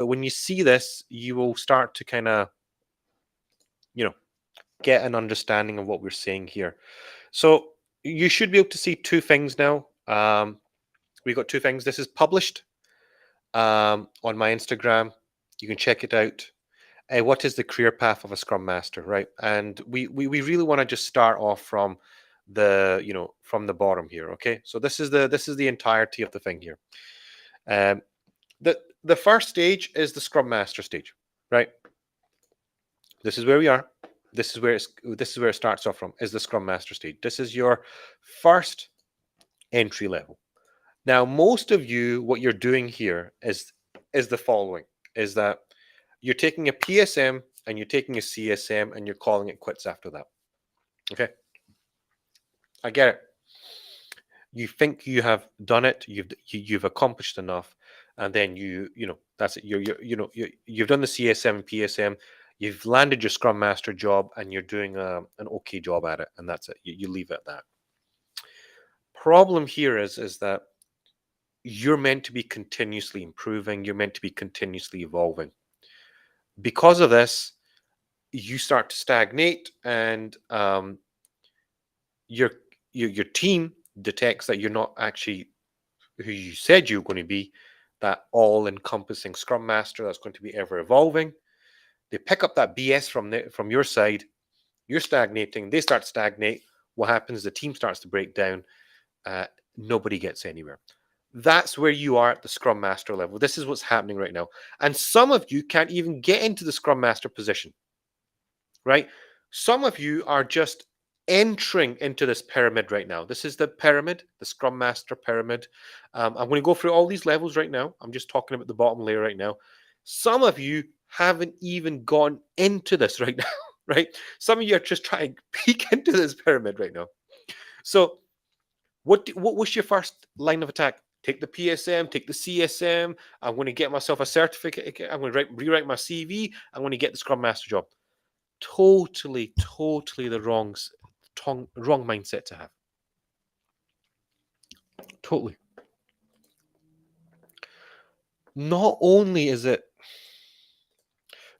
But when you see this, you will start to kind of, get an understanding of what we're saying here. So you should be able to see two things now. We've got two things. This is published on my Instagram. You can check it out. What is the career path of a Scrum Master, right? And we really want to just start off from from the bottom here. Okay, so this is the entirety of the thing here. Um, the first stage is the Scrum Master stage, right? This is where we are. This is where it starts off from, is the Scrum Master stage. This is your first entry level. Now, most of you, what you're doing here is the following: is that you're taking a PSM and you're taking a CSM and you're calling it quits after that. Okay, I get it. You think you have done it, you've accomplished enough, and then that's it. You've done the CSM and PSM. You've landed your Scrum Master job and you're doing an okay job at it, and that's it. You leave it at that. Problem here is that you're meant to be continuously improving. You're meant to be continuously evolving. Because of this, you start to stagnate, and your team detects that you're not actually who you said you were going to be, that all-encompassing Scrum Master that's going to be ever evolving. They pick up that BS from your side. You're stagnating. They start to stagnate. What happens? The team starts to break down. Nobody gets anywhere. That's where you are at the Scrum Master level. This is what's happening right now. And some of you can't even get into the Scrum Master position, right? Some of you are just entering into this pyramid right now. This is the pyramid, the Scrum Master pyramid. I'm going to go through all these levels right now. I'm just talking about the bottom layer right now. Some of you haven't even gone into this right now, right? Some of you are just trying to peek into this pyramid right now. So what was your first line of attack? Take the PSM, take the CSM. I'm going to get myself a certificate. I'm going to rewrite my CV. I'm going to get the Scrum Master job. Totally the wrong mindset to have. Totally. Not only is it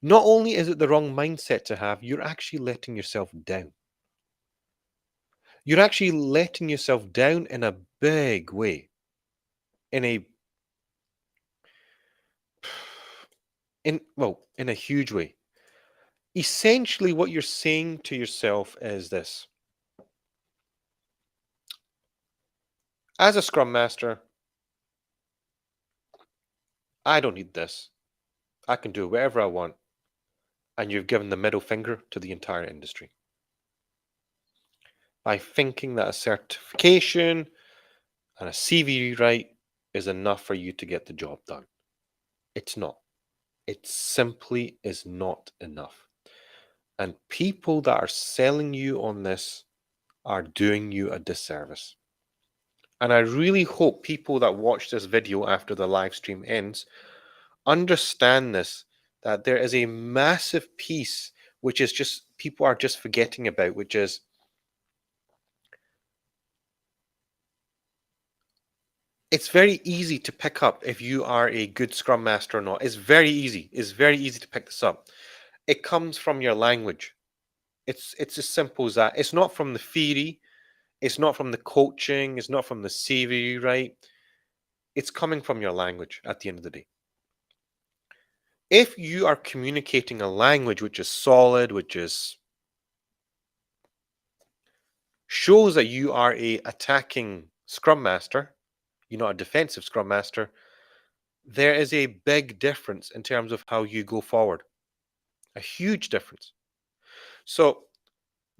the wrong mindset to have, you're actually letting yourself down. You're actually letting yourself down in a big way. In a huge way. Essentially, what you're saying to yourself is this: as a Scrum Master, I don't need this. I can do whatever I want. And you've given the middle finger to the entire industry by thinking that a certification and a CV rewrite is enough for you to get the job done. It's not. It simply is not enough. And people that are selling you on this are doing you a disservice. And I really hope people that watch this video after the live stream ends understand this, that there is a massive piece which is just people are just forgetting about, which is it's very easy to pick up if you are a good Scrum Master or not. It's very easy. It's very easy to pick this up. It comes from your language. It's as simple as that. It's not from the theory. It's not from the coaching. It's not from the CV, right? It's coming from your language at the end of the day. If you are communicating a language which is solid, which is shows that you are a attacking Scrum Master, you're not a defensive Scrum Master, there is a big difference in terms of how you go forward. A huge difference. So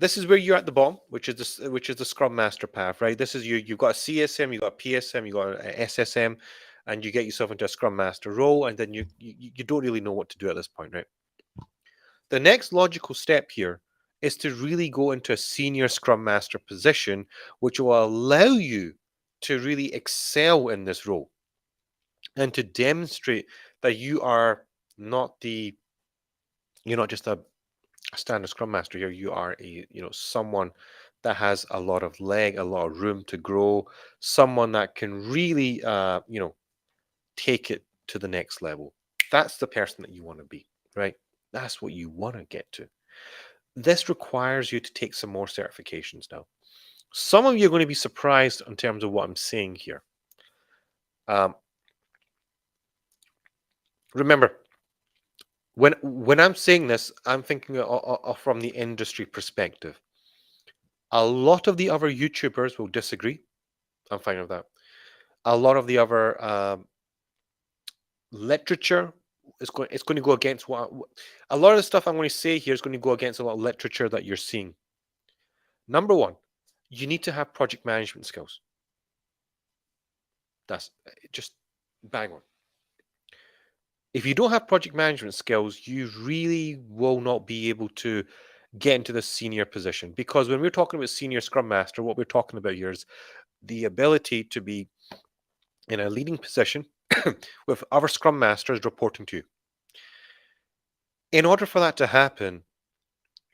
this is where you're at the bottom, which is the Scrum Master path, right? This is you've got a CSM, you've got a PSM, you've got an SSM, and you get yourself into a Scrum Master role, and then you don't really know what to do at this point, right? The next logical step here is to really go into a senior Scrum Master position, which will allow you to really excel in this role and to demonstrate that you are you're not just a standard Scrum Master here. You are someone that has a lot of a lot of room to grow, someone that can really take it to the next level. That's the person that you want to be, right? That's what you want to get to. This requires you to take some more certifications now. Some of you are going to be surprised in terms of what I'm saying here. Um, remember, when I'm saying this, I'm thinking from the industry perspective. A lot of the other YouTubers will disagree. I'm fine with that. A lot of the other literature it's going to go against a lot of the stuff I'm going to say here is going to go against a lot of literature that you're seeing. Number one, you need to have project management skills. That's just bang on. If you don't have project management skills, you really will not be able to get into the senior position. Because when we're talking about senior scrum master, what we're talking about here is the ability to be in a leading position with other scrum masters reporting to you. In order for that to happen,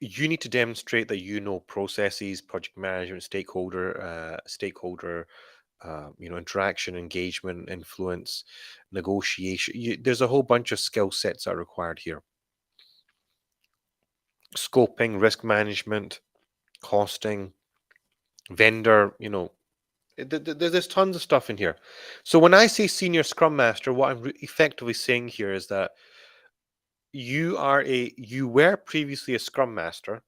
you need to demonstrate that you know processes, project management, stakeholder interaction, engagement, influence, negotiation. There's a whole bunch of skill sets that are required here. Scoping, risk management, costing, vendor, there's tons of stuff in here. So when I say senior scrum master, what I'm effectively saying here is that you were previously a scrum master.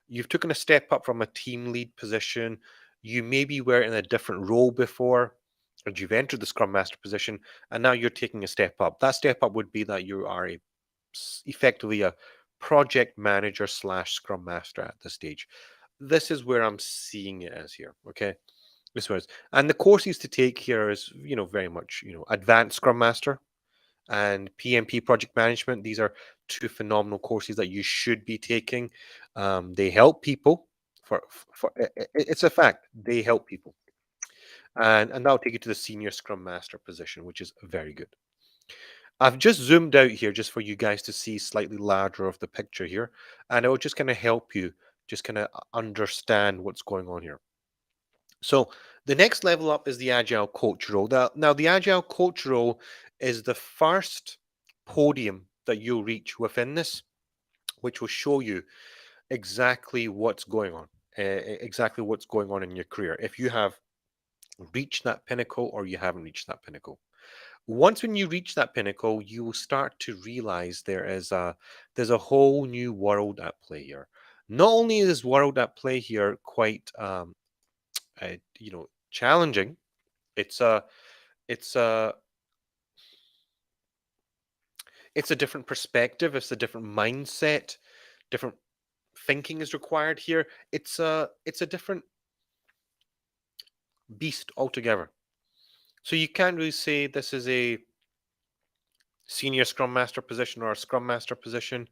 You've taken a step up from a team lead position. You maybe were in a different role before, and you've entered the scrum master position, and now you're taking a step up. That step up would be that you are effectively a project manager slash scrum master at this stage. This is where I'm seeing it as here. Okay, this was, and the courses to take here is very much advanced scrum master and PMP project management. These are two phenomenal courses that you should be taking. They help people. It's a fact. They help people, and that'll take you to the senior Scrum Master position, which is very good. I've just zoomed out here just for you guys to see slightly larger of the picture here, and it will just kind of help you just kind of understand what's going on here. So the next level up is the Agile Coach role. Now the Agile Coach role is the first podium that you'll reach within this, which will show you exactly what's going on, exactly what's going on in your career. If you have reached that pinnacle or you haven't reached that pinnacle. Once when you reach that pinnacle, you will start to realize there's a whole new world at play here. Not only is this world at play here quite challenging. It's a it's a it's a different perspective. It's a different mindset. Different thinking is required here. It's a different beast altogether. So you can't really say this is a senior scrum master position or a scrum master position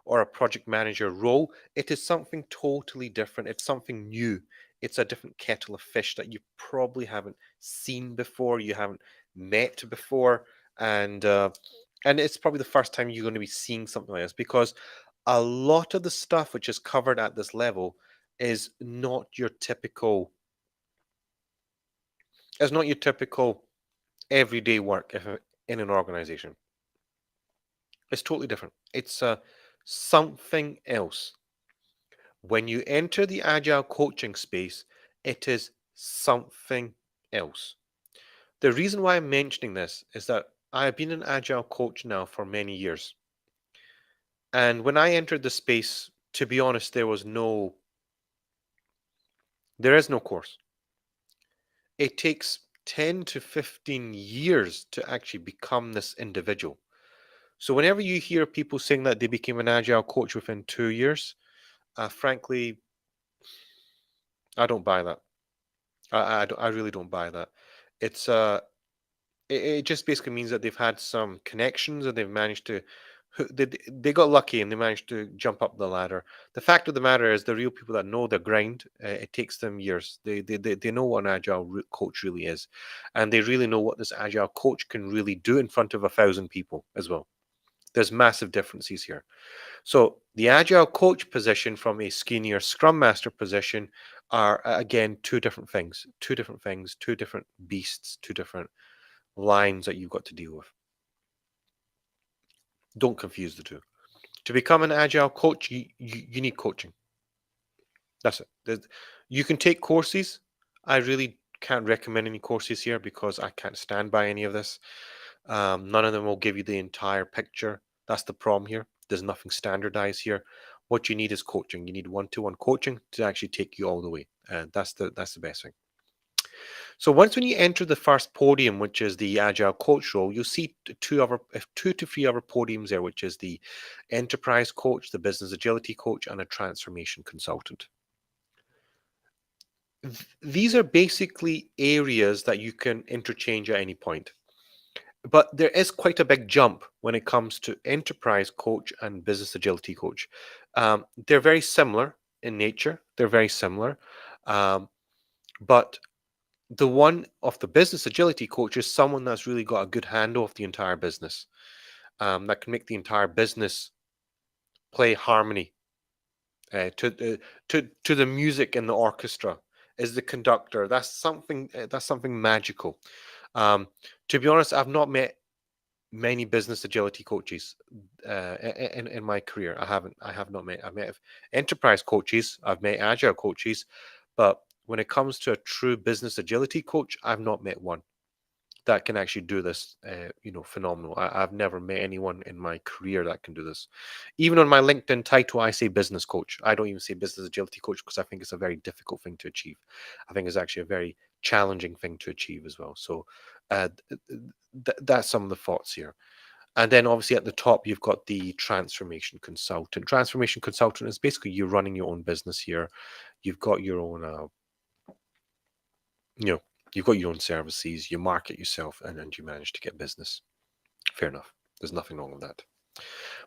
or a project manager role. It is something totally different. It's something new. It's a different kettle of fish that you probably haven't seen before, you haven't met before, and it's probably the first time you're going to be seeing something like this, because a lot of the stuff which is covered at this level is not your typical everyday work in an organization. It's totally different. It's something else. When you enter the agile coaching space, it is something else. The reason why I'm mentioning this is that I have been an agile coach now for many years. And when I entered the space, to be honest, there is no course. It takes 10 to 15 years to actually become this individual. So whenever you hear people saying that they became an agile coach within 2 years, frankly, I don't buy that. I really don't buy that. It's it just basically means that they've had some connections and they've managed to they got lucky and they managed to jump up the ladder. The fact of the matter is, the real people that know the grind, it takes them years. They know what an agile coach really is, and they really know what this agile coach can really do in front of 1,000 people as well. There's massive differences here. So the agile coach position from a senior scrum master position are again two different things, two different beasts, two different lines that you've got to deal with. Don't confuse the two. To become an agile coach, you need coaching. That's it. You can take courses. I really can't recommend any courses here because I can't stand by any of this. None of them will give you the entire picture. That's the problem here. There's nothing standardized here. What you need is coaching. You need one-to-one coaching to actually take you all the way. And that's the best thing. So once when you enter the first podium, which is the agile coach role, you'll see two to three other podiums there, which is the enterprise coach, the business agility coach, and a transformation consultant. These are basically areas that you can interchange at any point. But there is quite a big jump when it comes to enterprise coach and business agility coach. They're very similar in nature. They're very similar. Um, but the one of the business agility coach is someone that's really got a good handle of the entire business, that can make the entire business play harmony to the music in the orchestra. Is the conductor. That's something magical. Um, to be honest, I've not met many business agility coaches in my career. I have not met. I've met enterprise coaches. I've met agile coaches, but when it comes to a true business agility coach, I've not met one that can actually do this. Phenomenal. I've never met anyone in my career that can do this. Even on my LinkedIn title, I say business coach. I don't even say business agility coach because I think it's a very difficult thing to achieve. I think it's actually a very challenging thing to achieve as well. So that's some of the thoughts here. And then obviously at the top, you've got the transformation consultant. Transformation consultant is basically you running your own business here. You've got your own, you know, you've got your own services, you market yourself, and then you manage to get business. Fair enough. There's nothing wrong with that.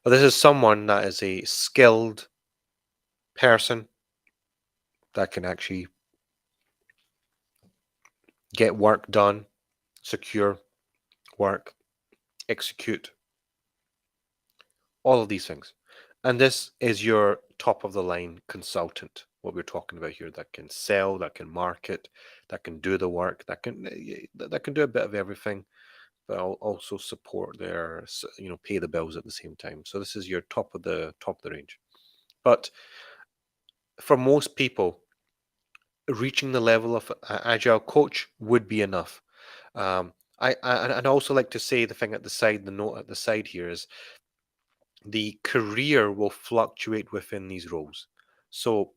But this is someone that is a skilled person that can actually get work done, secure work, execute, all of these things. And this is your top of the line consultant, what we're talking about here, that can sell, that can market, that can do the work, that can do a bit of everything, but also support pay the bills at the same time. So this is your top of the range. But for most people, reaching the level of agile coach would be enough. I'd also like to say the thing at the side, the note at the side here is the career will fluctuate within these roles. So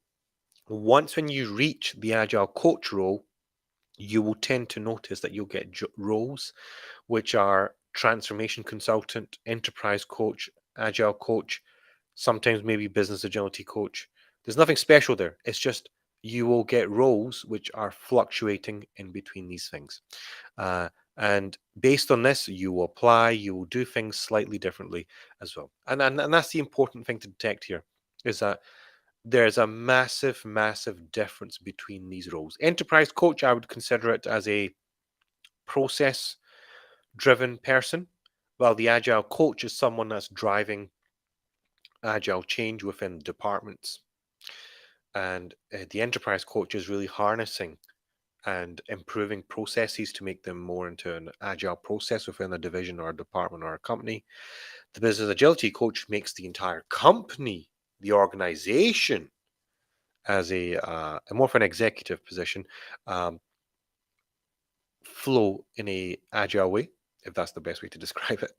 once when you reach the agile coach role, you will tend to notice that you'll get roles which are transformation consultant, enterprise coach, agile coach, sometimes maybe business agility coach. There's nothing special there. It's just you will get roles which are fluctuating in between these things. And based on this, you will apply, you will do things slightly differently as well. And that's the important thing to detect here is that there's a massive, massive difference between these roles. Enterprise coach, I would consider it as a process driven person, while the agile coach is someone that's driving agile change within departments. And the enterprise coach is really harnessing and improving processes to make them more into an agile process within a division or a department or a company. The business agility coach makes the entire company, the organization, as a more of an executive position, um, flow in a agile way, if that's the best way to describe it.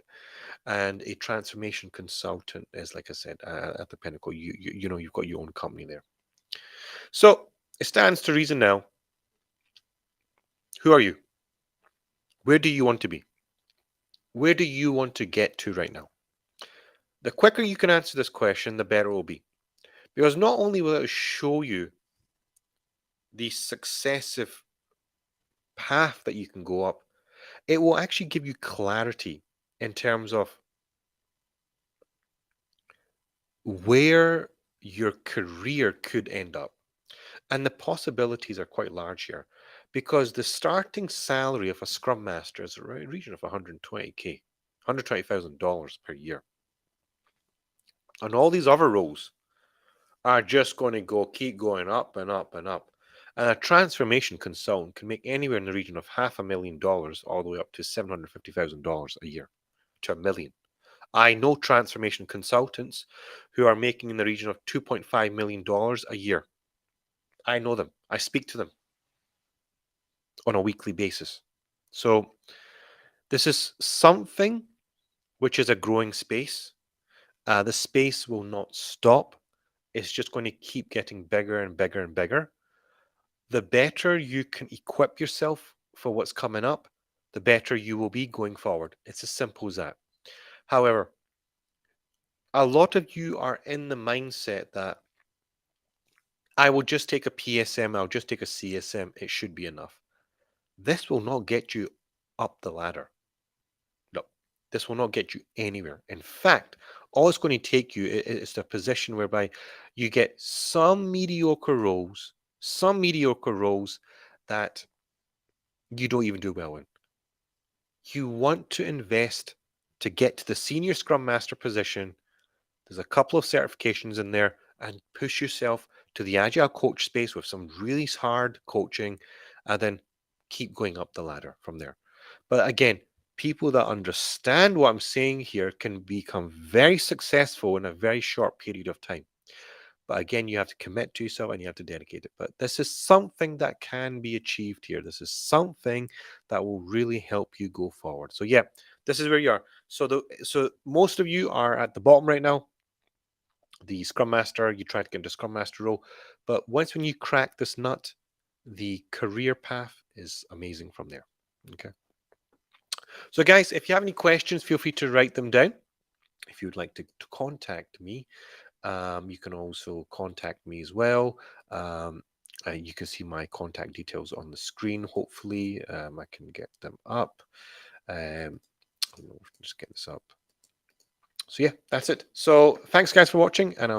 And a transformation consultant is, like I said, at the pinnacle. You've got your own company there. So it stands to reason now. Who are you? Where do you want to be? Where do you want to get to right now? The quicker you can answer this question, the better it will be. Because not only will it show you the successive path that you can go up, it will actually give you clarity in terms of where your career could end up. And the possibilities are quite large here because the starting salary of a scrum master is a region of 120K, $120,000 per year. And all these other roles are just going to keep going up and up and up. And a transformation consultant can make anywhere in the region of $500,000 all the way up to $750,000 a year to $1 million. I know transformation consultants who are making in the region of $2.5 million a year. I know them. I speak to them on a weekly basis. So this is something which is a growing space. The space will not stop. It's just going to keep getting bigger and bigger and bigger. The better you can equip yourself for what's coming up, the better you will be going forward. It's as simple as that. However, a lot of you are in the mindset that I will just take a PSM, I'll just take a CSM, it should be enough. This will not get you up the ladder. No, this will not get you anywhere. In fact, all it's going to take you is a position whereby you get some mediocre roles that you don't even do well in. You want to invest to get to the senior scrum master position. There's a couple of certifications in there, and push yourself to the agile coach space with some really hard coaching, and then keep going up the ladder from there. But again, people that understand what I'm saying here can become very successful in a very short period of time. But again, you have to commit to yourself and you have to dedicate it. But this is something that can be achieved here. This is something that will really help you go forward. So yeah, this is where you are. So most of you are at the bottom right now, the Scrum Master. You try to get into Scrum Master role, but once when you crack this nut, the career path is amazing from there. Okay. So guys, if you have any questions, feel free to write them down. If you'd like to contact me, you can also contact me as well. You can see my contact details on the screen. Hopefully, I can get them up. Just get this up. So yeah, that's it. So thanks guys for watching, and I'll